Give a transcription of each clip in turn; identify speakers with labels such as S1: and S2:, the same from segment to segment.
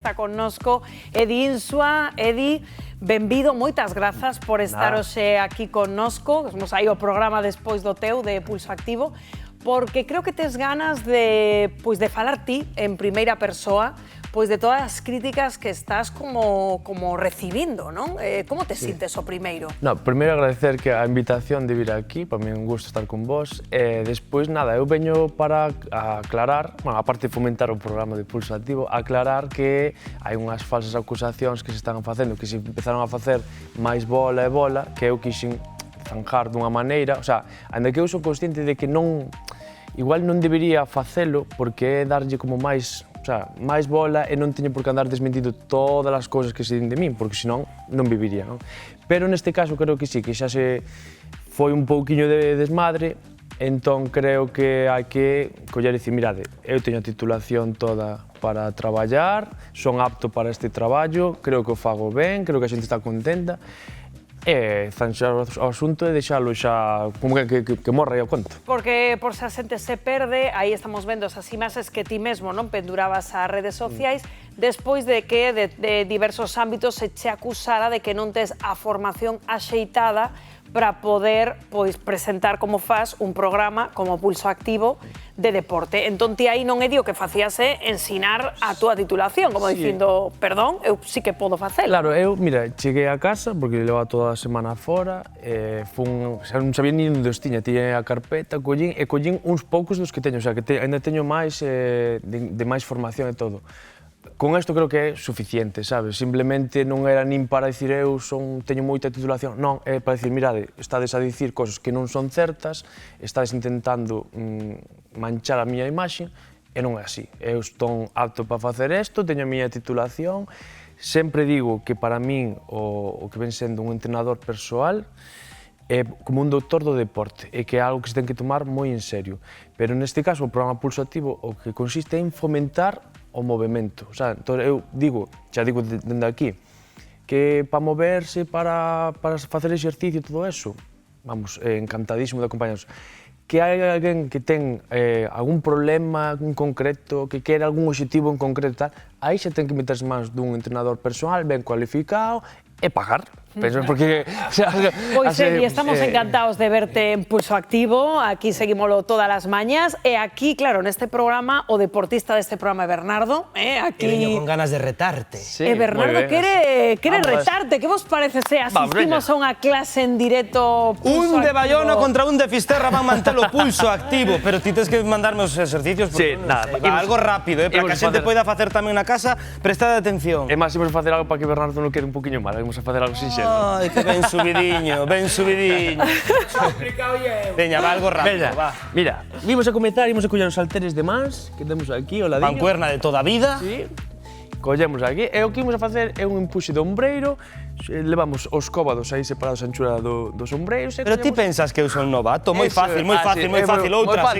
S1: Está connosco Edi Insua. Edi, benvido, moitas grazas por estar hoxe aquí connosco. Vamos aí o programa despois do teu, de Pulso Activo, porque creo que tes ganas de falar ti en primeira persoa, de todas as críticas que estás como recibindo, non? Como te sintes o primeiro?
S2: Primeiro agradecer que a invitación de vir aquí, para mí é un gusto estar con vos. Despois, eu veño para aclarar, aparte de fomentar o programa de Pulso Activo, aclarar que hai unhas falsas acusacións que se están facendo, que se empezaron a facer máis bola e bola, que eu quixen zanjar dunha maneira, ainda que eu sou consciente de que igual non debería facelo, porque é darlle como máis bola e non teño por que andar desmentindo todas as cousas que se din de min, porque senón non viviría, non? Pero neste caso creo que sí, que xa se foi un pouquiño de desmadre, entón creo que hai que coller e dicir, mirade, eu teño a titulación toda para traballar, son apto para este traballo, creo que o fago ben, creo que a xente está contenta, e zanxar o asunto e deixalo xa como que morra aí o conto.
S1: Porque por se a xente se perde, aí estamos vendo esas imaxes que ti mesmo non pendurabas ás redes sociais, despois de que de diversos ámbitos se che acusara de que non tes a formación axeitada para poder presentar como faz un programa como Pulso Activo de deporte. Entón, ti aí non é o que facías ensinar a túa titulación, como dicindo, perdón, eu sí que podo facelo.
S2: Claro, eu, mira, cheguei a casa, porque levaba toda a semana fora, non sabía ni onde os tiña, tiña a carpeta, collín uns poucos dos que teño, que ainda teño máis, de máis formación e todo. Con isto creo que é suficiente, sabes? Simplemente non era nin para dicir eu teño moita titulación, non, é para dicir, mirade, estades a dicir cosas que non son certas, estades intentando manchar a miña imaxe, e non é así. Eu estou apto para facer isto, teño a miña titulación, sempre digo que para min o que ven sendo un entrenador persoal é como un doutor do deporte, e que é algo que se ten que tomar moi en serio. Pero neste caso, o programa Pulso Activo o que consiste en fomentar o movimento. Eu digo, xa digo dende aquí, que para moverse, para facer exercicio e todo eso, vamos, encantadísimo de acompañarnos. Que hai alguén que ten algún problema en concreto, que quere algún objetivo en concreto, aí xa ten que meterse máis dun entrenador persoal ben cualificado e pagar. Porque...
S1: Pois, Edi, estamos encantados de verte en Pulso Activo, aquí seguímoslo todas as mañas, e aquí, claro, neste programa, o deportista deste programa é Bernardo, aquí...
S3: E veño con ganas de retarte.
S1: E Bernardo quere retarte, que vos parece se asistimos a unha clase en directo Pulso Activo?
S3: Un de Bayona contra un de Fisterra van mantelo Pulso Activo, pero ti tens que mandarme os exercicios,
S2: Sí, nada.
S3: Algo rápido, para que a xente poida facer tamén na casa, prestade atención.
S2: É máis, imos facer algo para que Bernardo non quede un poquinho mal, imos a facer algo sinxelo.
S3: Ai, que ben subidiño, ben subidiño. Veña, va algo rápido, va.
S2: Mira, vimos a comezar, imos a coller os halteres de mans que temos aquí, ao ladinho.
S3: Mancuerna de toda a vida.
S2: Sí. Collemos aquí, e o que imos a facer é un empuxe de ombreiro, levamos os cóbados aí separados a anchura dos ombreiros.
S3: Pero ti pensas que eu son novato? Moi fácil, moi fácil. Outra,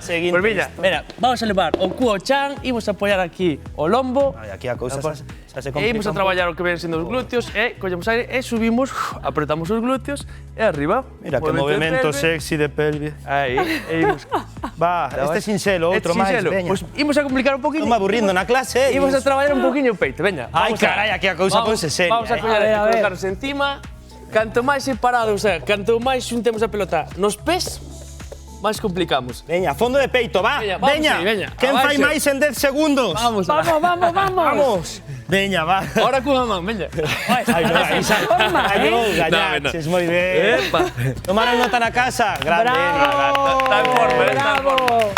S3: seguinte.
S2: Pois mira, vamos a levar o cu ao chan, imos a apoiar aquí o lombo.
S3: Aquí a cousa xa se complica.
S2: E imos a traballar o que ven sendo os glúteos, e collemos aire, e subimos, apretamos os glúteos, e arriba.
S3: Mira que movimento sexy de pelve.
S2: Aí, e imos.
S3: Va, este sinxelo, outro máis, veña.
S2: Pois imos a complicar un poquinho.
S3: Non me aburrindo na clase,
S2: Imos a traballar un poquinho o peito, veña.
S3: Ai, carai, aquí a cousa ponse seria.
S2: Vamos a coller e colocarnos encima. Canto máis separados, canto máis xuntemos a pelota nos pés, máis complicamos.
S3: Veña, fondo de peito, va. Veña. Quen fai máis en 10 segundos?
S2: Vamos.
S3: Vamos. Veña, va.
S2: Ahora cunha man, veña.
S3: Ai, non, gañaches, moi ben. Tomaron nota na casa. Grande.
S2: Está en forma, está en forma.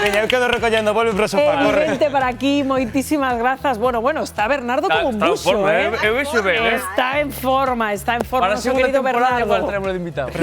S3: Veña, eu quedo recollendo, volve pro sofá, corre.
S1: Vente para aquí, moitísimas grazas. Bueno, está Bernardo como un buxo,
S2: Eu vexo ben,
S1: Está en forma,
S2: Para a
S1: noso
S2: segunda
S1: querido
S2: temporada
S1: Bernardo.
S2: igual traemos de invitado.